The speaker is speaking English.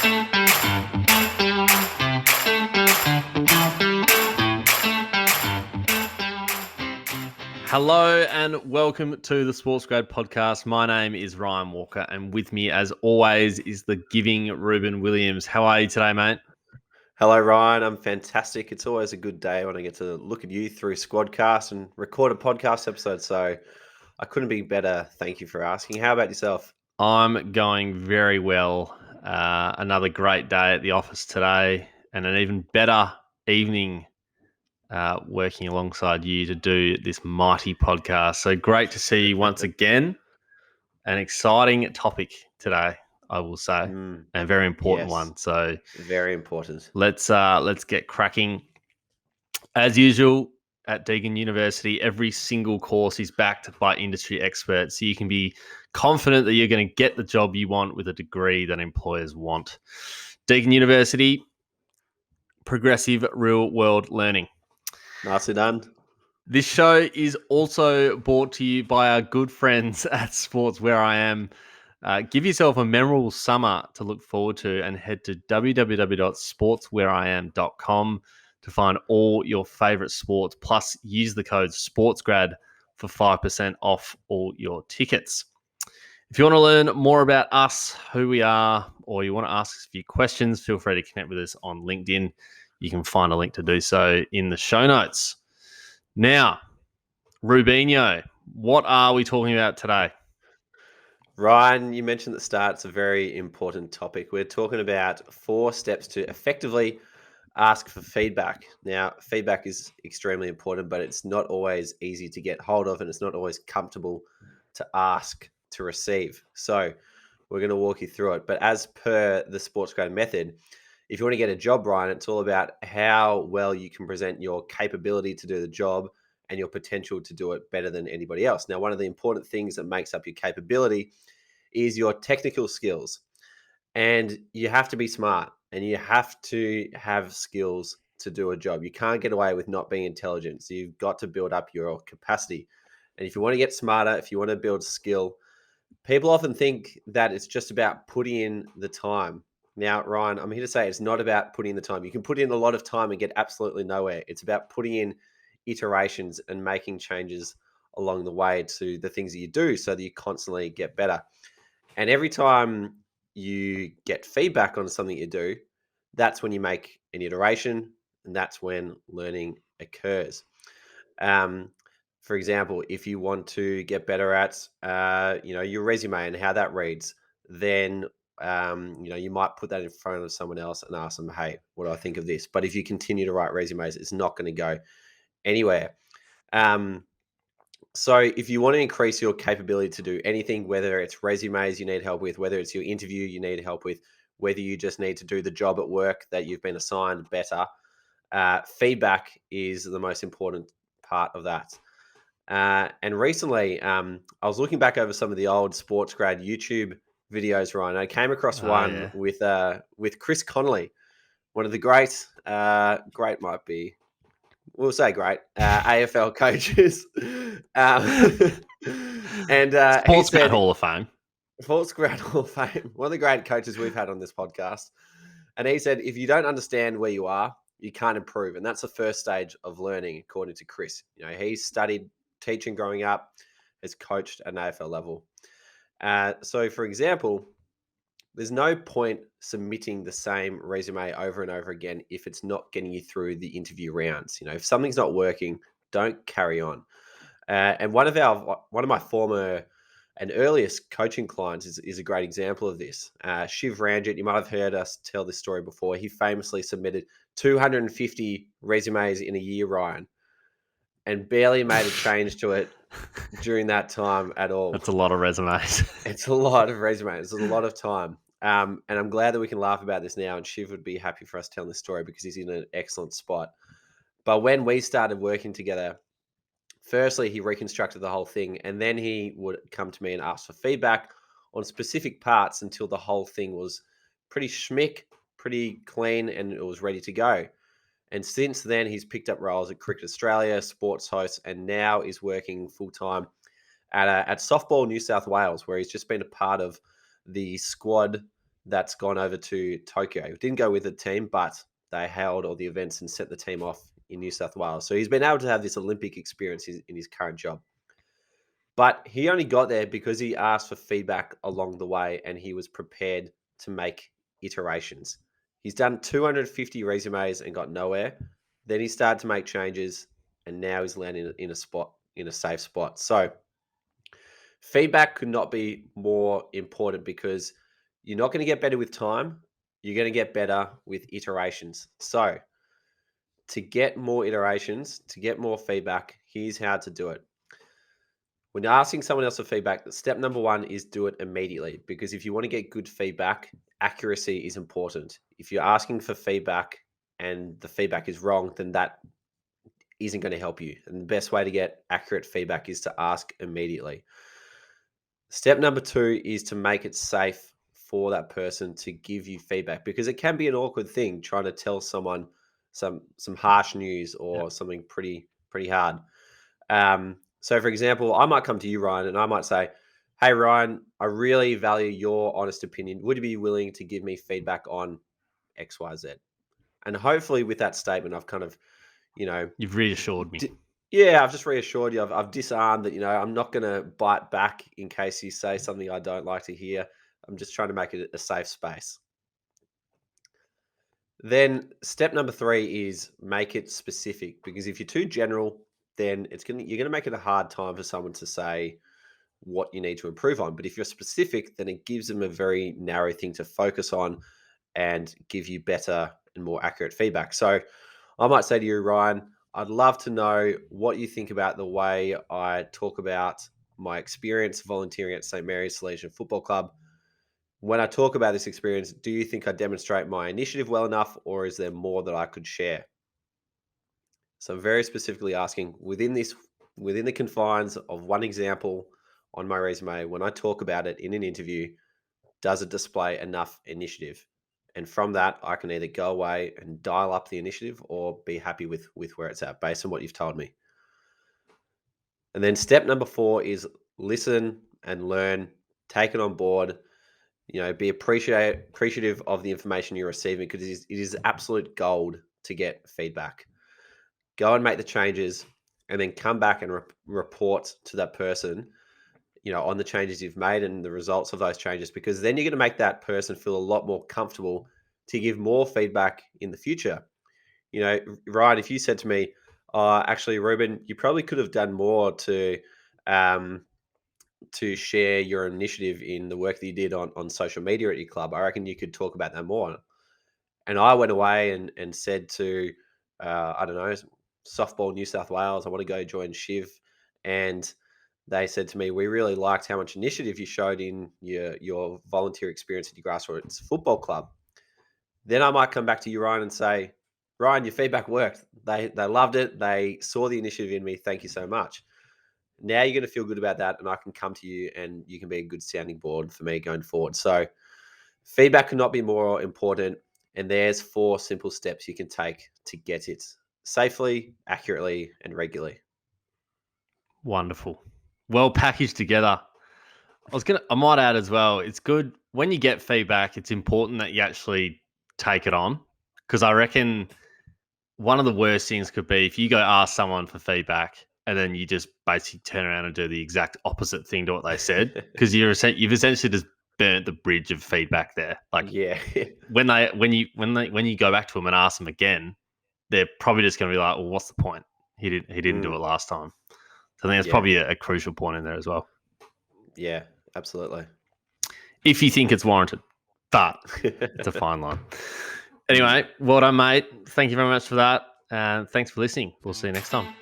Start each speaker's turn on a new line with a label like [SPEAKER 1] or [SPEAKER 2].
[SPEAKER 1] Hello and welcome to the SportsGrad podcast. My name is Ryan Walker and with me as always is the giving Ruben Williams. How are you today, mate?
[SPEAKER 2] Hello, Ryan. I'm fantastic. It's always a good day when I get to look at you through Squadcast and record a podcast episode. So I couldn't be better. Thank you for asking. How about yourself?
[SPEAKER 1] I'm going very well. Another great day at the office today and an even better evening working alongside you to do this mighty podcast. So great to see you once again. An exciting topic today, I will say, and a very important one. So
[SPEAKER 2] very important.
[SPEAKER 1] Let's get cracking. As usual at Deakin University, every single course is backed by industry experts, so you can be confident that you're going to get the job you want with a degree that employers want. Deakin University, progressive real-world learning.
[SPEAKER 2] Nicely done.
[SPEAKER 1] This show is also brought to you by our good friends at Sports Where I Am. Give yourself a memorable summer to look forward to and head to www.sportswhereiam.com to find all your favorite sports. Plus, use the code SportsGrad for 5% off all your tickets. If you want to learn more about us, who we are, or you want to ask us a few questions, feel free to connect with us on LinkedIn. You can find a link to do so in the show notes. Now, Rubinho, what are we talking about today?
[SPEAKER 2] Ryan, you mentioned at the start it's a very important topic. We're talking about 4 steps to effectively ask for feedback. Now, feedback is extremely important, but it's not always easy to get hold of and it's not always comfortable to ask to receive. So we're going to walk you through it. But as per the SportsGrad method, if you want to get a job, Ryan, it's all about how well you can present your capability to do the job and your potential to do it better than anybody else. Now, one of the important things that makes up your capability is your technical skills. And you have to be smart and you have to have skills to do a job. You can't get away with not being intelligent. So you've got to build up your capacity. And if you want to get smarter, if you want to build skill, people often think that it's just about putting in the time. Now, Ryan, I'm here to say it's not about putting in the time. You can put in a lot of time and get absolutely nowhere. It's about putting in iterations and making changes along the way to the things that you do so that you constantly get better. And every time you get feedback on something you do, that's when you make an iteration and that's when learning occurs. For example, if you want to get better at, your resume and how that reads, then, you might put that in front of someone else and ask them, hey, what do I think of this? But if you continue to write resumes, it's not going to go anywhere. So if you want to increase your capability to do anything, whether it's resumes you need help with, whether it's your interview you need help with, whether you just need to do the job at work that you've been assigned better, feedback is the most important part of that. And recently, I was looking back over some of the old SportsGrad YouTube videos, Ryan. I came across one with Chris Connolly, one of the great might be, we'll say great AFL coaches. And
[SPEAKER 1] SportsGrad Hall of Fame.
[SPEAKER 2] SportsGrad Hall of Fame. One of the great coaches we've had on this podcast. And he said, if you don't understand where you are, you can't improve. And that's the first stage of learning, according to Chris. He studied teaching growing up, has coached at an AFL level. So, for example, there's no point submitting the same resume over and over again if it's not getting you through the interview rounds. If something's not working, don't carry on. And one of my former and earliest coaching clients is a great example of this. Shiv Ranjit, you might have heard us tell this story before. He famously submitted 250 resumes in a year, Ryan, and barely made a change to it during that time at all.
[SPEAKER 1] That's a lot of resumes.
[SPEAKER 2] It's a lot of resumes. It's a lot of time. And I'm glad that we can laugh about this now. And Shiv would be happy for us telling this story because he's in an excellent spot. But when we started working together, firstly, he reconstructed the whole thing. And then he would come to me and ask for feedback on specific parts until the whole thing was pretty schmick, pretty clean, and it was ready to go. And since then, he's picked up roles at Cricket Australia, sports host, and now is working full-time at Softball New South Wales, where he's just been a part of the squad that's gone over to Tokyo. He didn't go with the team, but they held all the events and sent the team off in New South Wales. So he's been able to have this Olympic experience in his current job. But he only got there because he asked for feedback along the way and he was prepared to make iterations. He's done 250 resumes and got nowhere. Then he started to make changes and now he's landing in a safe spot. So feedback could not be more important because you're not going to get better with time. You're going to get better with iterations. So to get more iterations, to get more feedback, here's how to do it. When you're asking someone else for feedback, step number one is do it immediately, because if you want to get good feedback, accuracy is important. If you're asking for feedback and the feedback is wrong, then that isn't going to help you. And the best way to get accurate feedback is to ask immediately. Step number two is to make it safe for that person to give you feedback, because it can be an awkward thing trying to tell someone some harsh news or something pretty hard. So, for example, I might come to you, Ryan, and I might say, "Hey, Ryan, I really value your honest opinion. Would you be willing to give me feedback on X, Y, Z?" And hopefully, with that statement, I've kind of,
[SPEAKER 1] You've reassured me.
[SPEAKER 2] I've just reassured you. I've disarmed that. I'm not going to bite back in case you say something I don't like to hear. I'm just trying to make it a safe space. Then step number three is make it specific, because if you're too general, then you're going to make it a hard time for someone to say what you need to improve on. But if you're specific, then it gives them a very narrow thing to focus on and give you better and more accurate feedback. So I might say to you, Ryan, I'd love to know what you think about the way I talk about my experience volunteering at St. Mary's Salesian Football Club. When I talk about this experience, do you think I demonstrate my initiative well enough, or is there more that I could share? So I'm very specifically asking within the confines of one example on my resume, when I talk about it in an interview, does it display enough initiative? And from that, I can either go away and dial up the initiative or be happy with where it's at based on what you've told me. And then step number 4 is listen and learn, take it on board, be appreciative of the information you're receiving, because it is absolute gold to get feedback. Go and make the changes and then come back and report to that person, on the changes you've made and the results of those changes, because then you're going to make that person feel a lot more comfortable to give more feedback in the future. Ryan, if you said to me, actually, Ruben, you probably could have done more to share your initiative in the work that you did on social media at your club. I reckon you could talk about that more. And I went away and said to, I don't know, Softball New South Wales, I want to go join Shiv. And they said to me, we really liked how much initiative you showed in your volunteer experience at your grassroots football club. Then I might come back to you, Ryan, and say, Ryan, your feedback worked. They loved it. They saw the initiative in me. Thank you so much. Now you're going to feel good about that, and I can come to you and you can be a good sounding board for me going forward. So feedback could not be more important. And there's 4 simple steps you can take to get it safely, accurately, and regularly.
[SPEAKER 1] Wonderful. Well packaged together. I might add as well, it's good when you get feedback, it's important that you actually take it on, because I reckon one of the worst things could be if you go ask someone for feedback and then you just basically turn around and do the exact opposite thing to what they said, because you've essentially just burnt the bridge of feedback there. Like,
[SPEAKER 2] yeah,
[SPEAKER 1] when you go back to them and ask them again, they're probably just going to be like, well, what's the point? He didn't do it last time. So I think that's probably a crucial point in there as well.
[SPEAKER 2] Yeah, absolutely.
[SPEAKER 1] If you think it's warranted, but it's a fine line. Anyway, well done, mate. Thank you very much for that. And thanks for listening. We'll see you next time.